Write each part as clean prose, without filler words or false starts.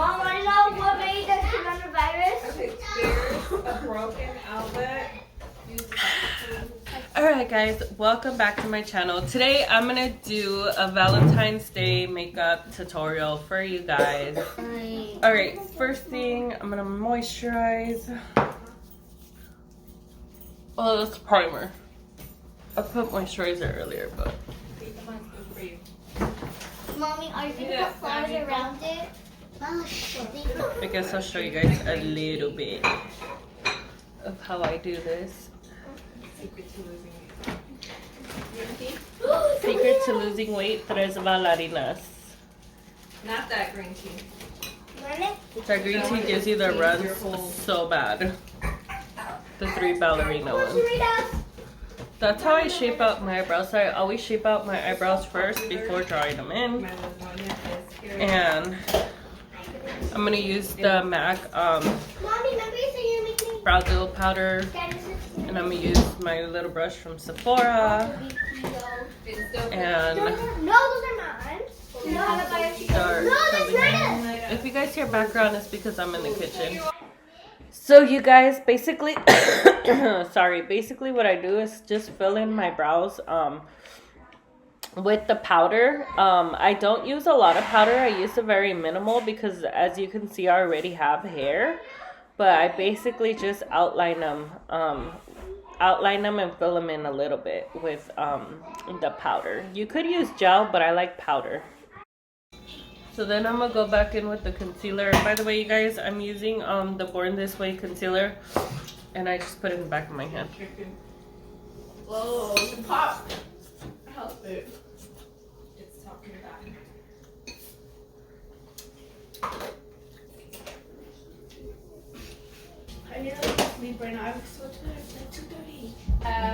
Mom, want to know what made the coronavirus? Okay, there's a broken outlet. Alright guys, welcome back to my channel. Today I'm gonna do a Valentine's Day makeup tutorial for you guys. Alright, first thing, I'm gonna moisturize. Oh, that's primer. I put moisturizer earlier, but Mommy, are you going to put flowers around it? I guess I'll show you guys a little bit of how I do this. Secret to losing weight. Secret to losing weight, tres bailarinas. Not that green tea. That green tea gives you the runs so bad. The 3 ballerina ones. That's how I shape out my eyebrows. So I always shape out my eyebrows first before drawing them in. And I'm gonna use the MAC brow duo powder. And I'm gonna use my little brush from Sephora. And No, those are mine. if you guys hear background, it's because I'm in the kitchen. So you guys, basically, basically what I do is just fill in my brows with the powder. I don't use a lot of powder. I use a very minimal because, as you can see, I already have hair. But I basically just outline them and fill them in a little bit with the powder. You could use gel, but I like powder. So then I'm gonna go back in with the concealer. By the way, you guys, I'm using the Born This Way concealer, and I just put it in the back of my hand. Whoa, pop! Help it. It's talking back. I need to sleep right now. I'm so tired. It's like 2:30.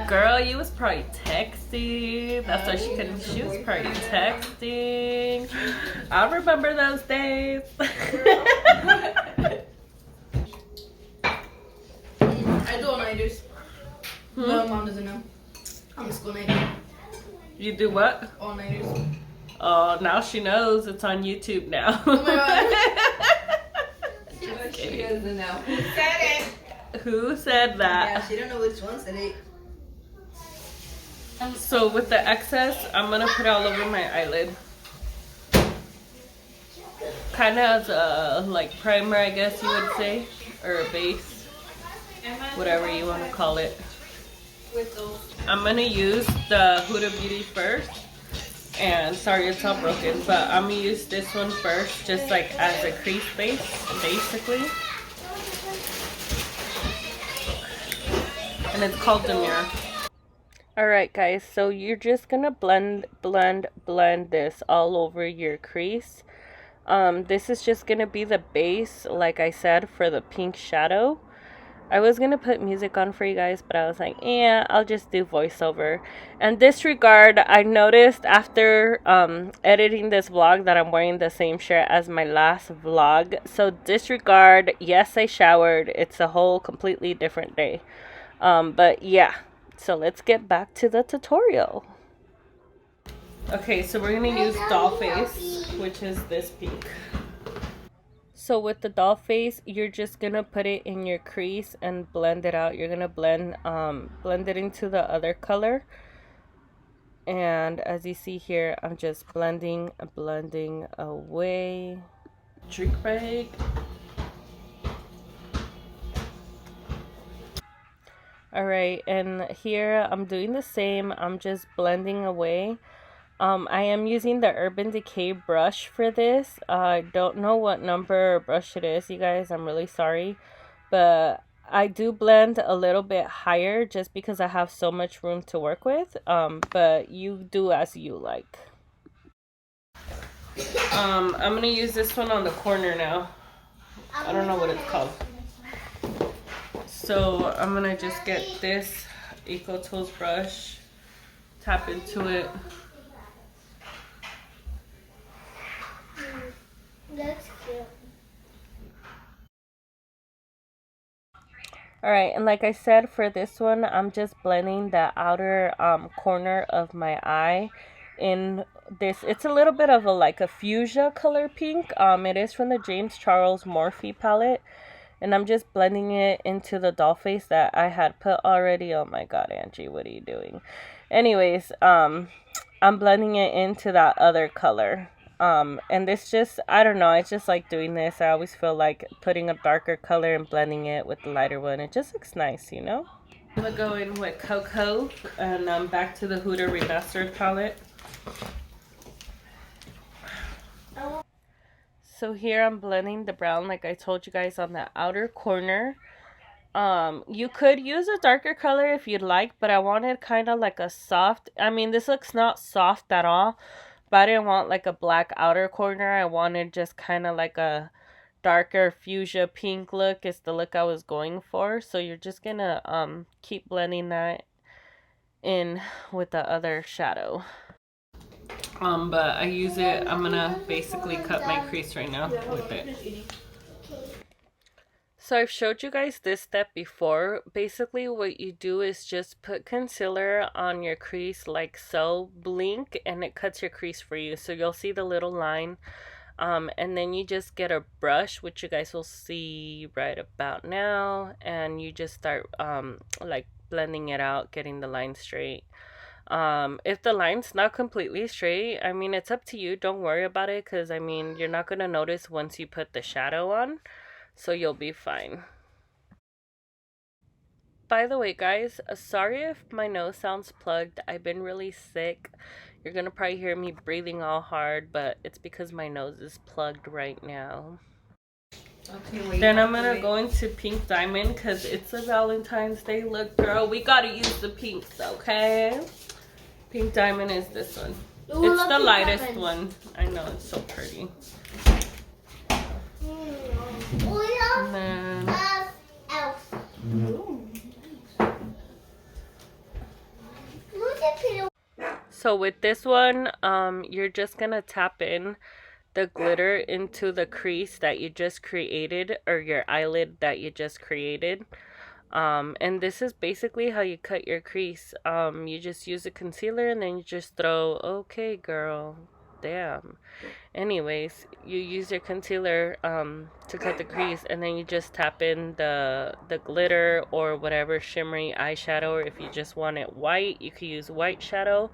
Girl, you was probably texting. That's why she couldn't. She was probably texting. I remember those days. I do all-nighters. No, Mom doesn't know. I'm a school nighter. You do what? All-nighters. Oh, now she knows. It's on YouTube now. Oh my god. She doesn't know. Who said it? Who said that? Yeah, she don't know which one said it. So with the excess, I'm gonna put it all over my eyelid. Kind of as a like primer, I guess you would say, or a base, whatever you want to call it. I'm gonna use the Huda Beauty first, and sorry it's all broken, but I'm gonna use this one first, just like as a crease base, basically. And it's called the Mirror. Alright guys, so you're just gonna blend this all over your crease. This is just gonna be the base, like I said, for the pink shadow. I was gonna put music on for you guys, but I was like, I'll just do voiceover. And disregard, I noticed after editing this vlog that I'm wearing the same shirt as my last vlog. So disregard, yes I showered, it's a whole completely different day. But yeah. So let's get back to the tutorial. Okay, so we're gonna use doll face, which is this pink. So with the doll face, you're just gonna put it in your crease and blend it out. You're gonna blend it into the other color. And as you see here, I'm just blending away. Trick break. Alright, and here I'm doing the same. I'm just blending away. I am using the Urban Decay brush for this. I don't know what number brush it is, you guys. I'm really sorry. But I do blend a little bit higher just because I have so much room to work with. But you do as you like. I'm going to use this one on the corner now. I don't know what it's called. So I'm gonna just get this Eco Tools brush, tap into it. That's cute. Alright, and like I said, for this one, I'm just blending the outer corner of my eye. in this. It's a little bit of a like a fuchsia color pink. It is from the James Charles Morphe palette. And I'm just blending it into the doll face that I had put already. Oh my god, Angie, what are you doing? Anyways, I'm blending it into that other color. And this just, I don't know, I just like doing this. I always feel like putting a darker color and blending it with the lighter one. It just looks nice, you know? I'm gonna go in with Cocoa, and I'm back to the Huda Remastered palette. So here I'm blending the brown like I told you guys on the outer corner. You could use a darker color if you'd like, but I wanted kind of like a soft, I mean this looks not soft at all, but I didn't want like a black outer corner. I wanted just kind of like a darker fuchsia pink look is the look I was going for. So you're just gonna keep blending that in with the other shadow. But I use it, I'm gonna basically cut my crease right now with it. So I've showed you guys this step before. Basically what you do is just put concealer on your crease like so, blink, and it cuts your crease for you. So you'll see the little line. And then you just get a brush, which you guys will see right about now, and you just start like blending it out, getting the line straight. If the line's not completely straight, I mean, it's up to you. Don't worry about it, because I mean, you're not going to notice once you put the shadow on, so you'll be fine. By the way, guys, sorry if my nose sounds plugged. I've been really sick. You're going to probably hear me breathing all hard, but it's because my nose is plugged right now. Okay, then I'm going to go into Pink Diamond because it's a Valentine's Day look, girl. We got to use the pinks, okay? Pink Diamond is this one. Ooh, it's the lightest diamond one. I know, it's so pretty. And then... So with this one, you're just gonna tap in the glitter into the crease that you just created, or your eyelid that you just created. And this is basically how you cut your crease. You just use a concealer and then you just throw, okay girl, damn. Anyways, you use your concealer to cut the crease, and then you just tap in the glitter or whatever shimmery eyeshadow, or if you just want it white, you could use white shadow.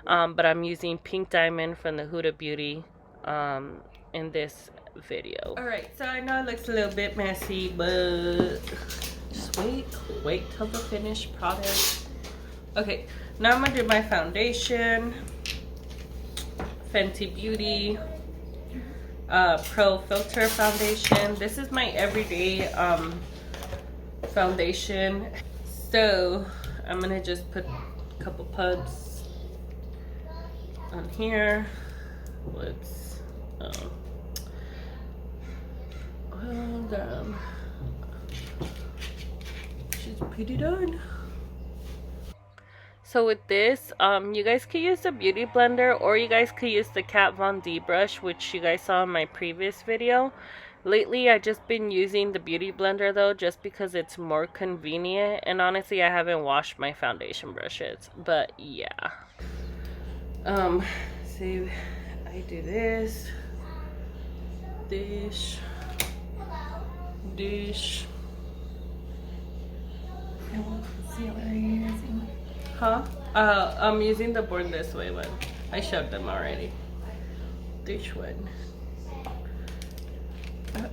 But I'm using Pink Diamond from the Huda Beauty in this video. Alright, so I know it looks a little bit messy, but just wait till the finished product. Okay, now I'm gonna do my foundation. Fenty Beauty Pro Filter Foundation. This is my everyday foundation. So I'm gonna just put a couple pubs on here. Let's well done. She's pretty done. So with this, you guys could use the Beauty Blender, or you guys could use the Kat Von D brush, which you guys saw in my previous video. Lately, I've just been using the Beauty Blender though, just because it's more convenient, and honestly, I haven't washed my foundation brushes, but yeah. See, I do this, dish. And what concealer are you using? Huh? I'm using the Born This Way one. I showed them already. This one. Okay.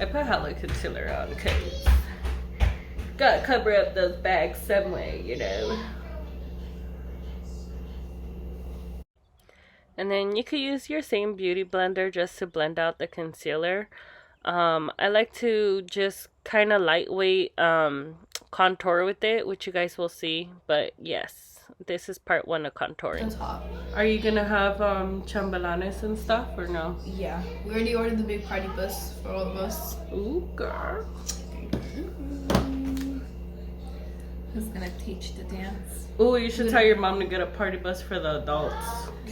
I put hella concealer on because gotta cover up those bags some way, you know. And then you could use your same beauty blender just to blend out the concealer. I like to just kind of lightweight contour with it, which you guys will see. But yes, this is part 1 of contouring. Are you gonna have chambelanes and stuff or no? Yeah, we already ordered the big party bus for all of us. Ooh, girl. Who's gonna teach the dance? Ooh, you should tell your mom to get a party bus for the adults.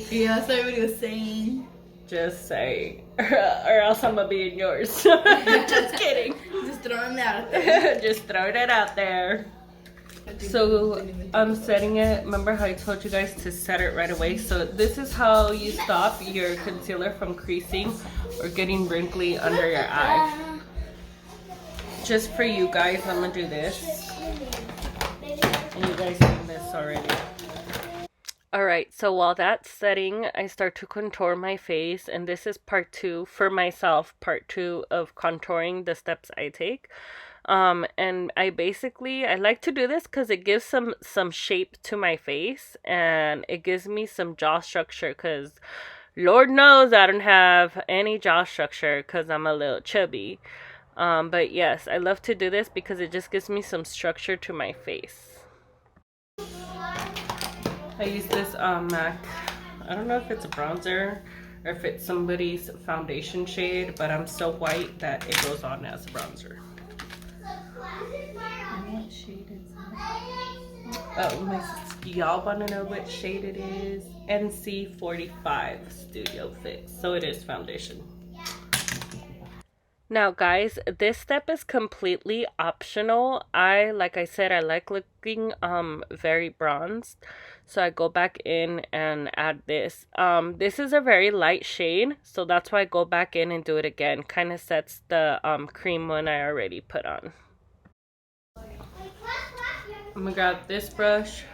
Yeah, that's what everybody was saying. Just say, or else I'm gonna be in yours. Just kidding. Just throwing it out there. Just throwing it out there. So I'm setting it. Remember how I told you guys to set it right away? So this is how you stop your concealer from creasing or getting wrinkly under your eye. Just for you guys, I'm gonna do this. And you guys seen this already. Alright, so while that's setting, I start to contour my face, and this is part 2 for myself, part 2 of contouring, the steps I take. And I like to do this because it gives some shape to my face, and it gives me some jaw structure, because Lord knows I don't have any jaw structure because I'm a little chubby. But yes, I love to do this because it just gives me some structure to my face. I use this MAC, I don't know if it's a bronzer or if it's somebody's foundation shade, but I'm so white that it goes on as a bronzer. What shade is that? Oh, y'all want to know what shade it is? NC45 Studio Fix. So it is foundation. Now guys, this step is completely optional. Like I said, I like looking very bronzed. So I go back in and add this. This is a very light shade, so that's why I go back in and do it again. Kind of sets the cream one I already put on. I'm gonna grab this brush.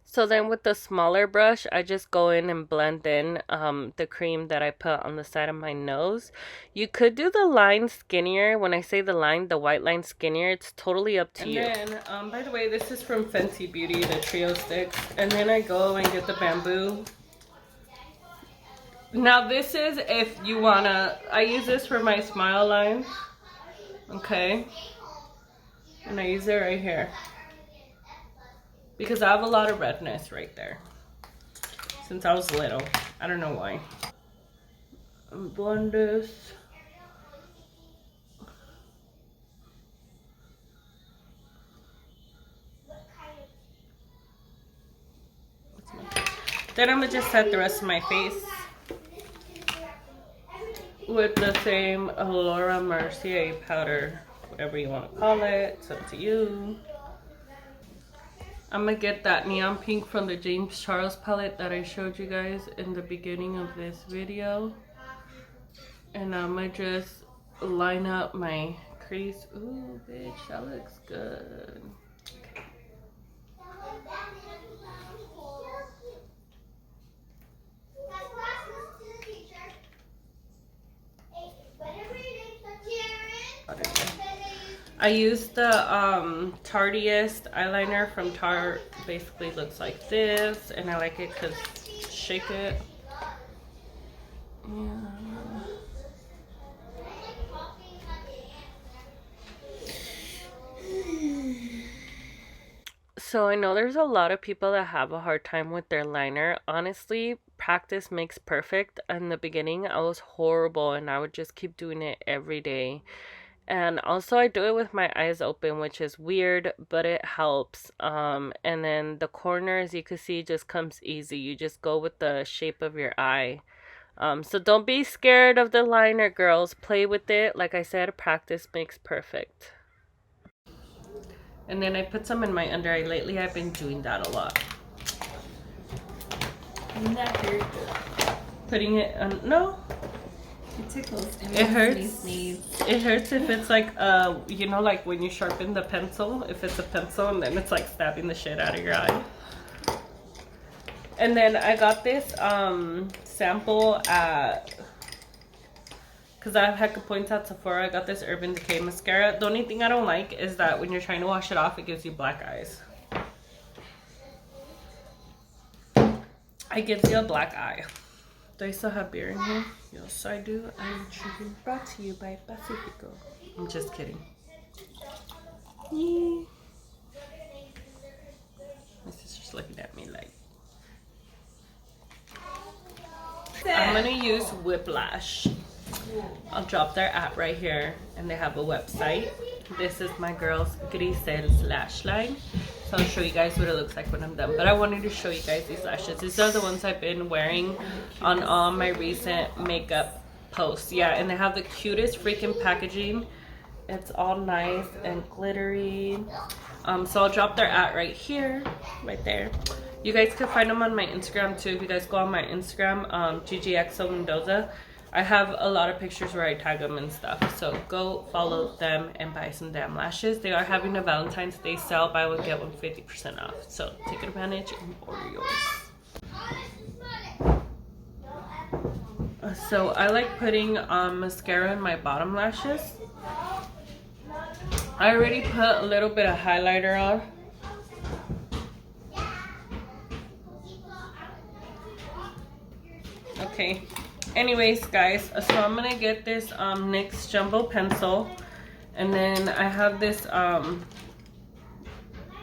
So then with the smaller brush, I just go in and blend in the cream that I put on the side of my nose. You could do the line skinnier. When I say the white line skinnier, it's totally up to you. And then, by the way, this is from Fenty Beauty, the Trio Sticks. And then I go and get the bamboo. Now this is if you wanna, I use this for my smile line. Okay. And I use it right here. Because I have a lot of redness right there. Since I was little. I don't know why. Blend this. Then I'm going to just set the rest of my face with the same Laura Mercier powder. Whatever you want to call it. It's up to you. I'm gonna get that neon pink from the James Charles palette that I showed you guys in the beginning of this video. And I'm gonna just line up my crease. Ooh, bitch, that looks good. Okay. I used the Tardiest eyeliner from Tarte. Basically looks like this, and I like it because shake it. Yeah. So I know there's a lot of people that have a hard time with their liner. Honestly, practice makes perfect. In the beginning, I was horrible, and I would just keep doing it every day. And also I do it with my eyes open, which is weird, but it helps. And then the corners, you can see, just comes easy. You just go with the shape of your eye. So don't be scared of the liner, girls. Play with it. Like I said, practice makes perfect. And then I put some in my under eye. Lately, I've been doing that a lot. Doesn't that hurt? Putting it on, no. It tickles. It hurts. It hurts if it's like, you know, like when you sharpen the pencil, if it's a pencil and then it's like stabbing the shit out of your eye. And then I got this sample at, because I have Hecka Points at Sephora. I got this Urban Decay mascara. The only thing I don't like is that when you're trying to wash it off, it gives you black eyes. It gives you a black eye. Do I still have beer in here? Yes, I do. I'm drinking, brought to you by Pacifico. I'm just kidding. Yeah. My sister's looking at me like. I'm gonna use Whiplash. I'll drop their app right here, and they have a website. This is my girl's Grisel's lash line. So I'll show you guys what it looks like when I'm done. But I wanted to show you guys these lashes. These are the ones I've been wearing on all my recent makeup posts. Yeah, and they have the cutest freaking packaging. It's all nice and glittery. So I'll drop their at right here, right there. You guys can find them on my Instagram too. If you guys go on my Instagram, GGXO Mendoza, I have a lot of pictures where I tag them and stuff. So go follow them and buy some damn lashes. They are having a Valentine's Day sale. Buy one, get one 50% off. So take advantage and order yours. So I like putting mascara in my bottom lashes. I already put a little bit of highlighter on. Okay, anyways guys, so I'm gonna get this NYX Jumbo pencil, and then I have this I'm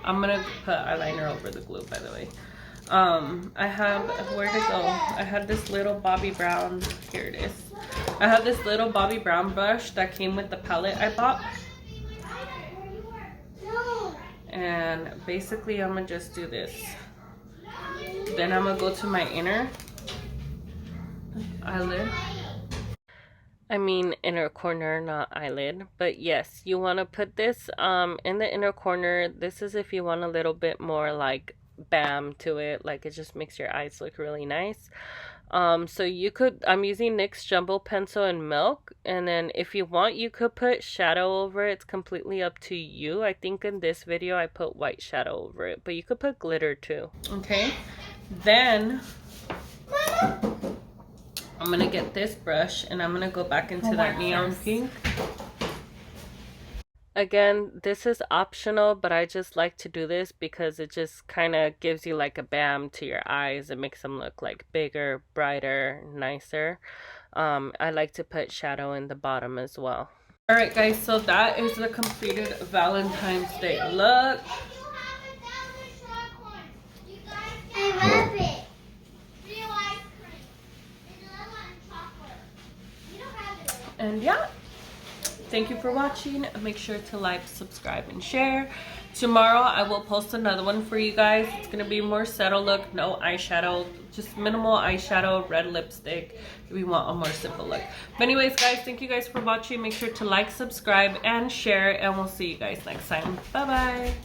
gonna put eyeliner over the glue, by the way. I have, where to go, I had this little Bobbi Brown, here it is. I have this little Bobbi Brown brush that came with the palette I bought, and basically I'm gonna just do this. Then I'm gonna go to my inner eyelid. I mean inner corner, not eyelid. But yes, you want to put this in the inner corner. This is if you want a little bit more like bam to it, like it just makes your eyes look really nice. So you could, I'm using NYX Jumbo pencil and milk, and then if you want you could put shadow over it. It's completely up to you. I think in this video I put white shadow over it, but you could put glitter too. Okay, then I'm gonna get this brush and I'm gonna go back into that neon pink. Again, this is optional, but I just like to do this because it just kind of gives you like a bam to your eyes. It makes them look like bigger, brighter, nicer. I like to put shadow in the bottom as well. Alright guys, so that is the completed Valentine's Day look. I love it. And yeah, thank you for watching. Make sure to like, subscribe, and share. Tomorrow I will post another one for you guys. It's gonna be more subtle look, no eyeshadow, just minimal eyeshadow, red lipstick if you want a more simple look. But anyways guys, thank you guys for watching. Make sure to like, subscribe, and share, and we'll see you guys next time. Bye bye.